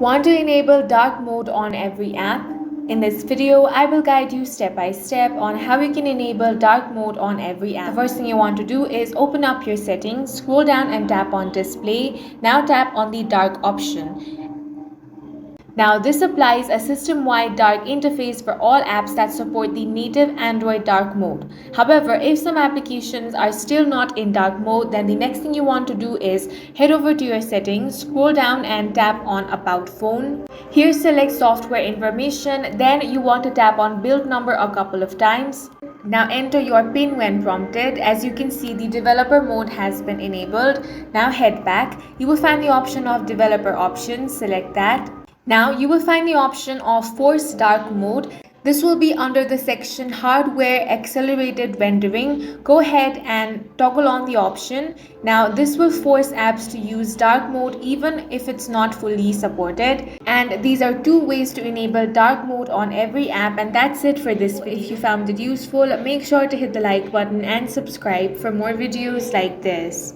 Want to enable dark mode on every app? In this video, I will guide you step by step on how you can enable dark mode on every app. The first thing you want to do is open up your settings, scroll down and tap on display. Now tap on the dark option. Now this applies a system-wide dark interface for all apps that support the native Android dark mode. However, if some applications are still not in dark mode, then the next thing you want to do is head over to your settings, scroll down and tap on About Phone. Here select software information, then you want to tap on build number a couple of times. Now enter your PIN when prompted. As you can see, the developer mode has been enabled. Now head back. You will find the option of developer options, select that. Now you will find the option of Force Dark Mode. This will be under the section Hardware Accelerated Rendering. Go ahead and toggle on the option. Now this will force apps to use dark mode even if it's not fully supported. And these are two ways to enable dark mode on every app. And that's it for this video. If you found it useful, make sure to hit the like button and subscribe for more videos like this.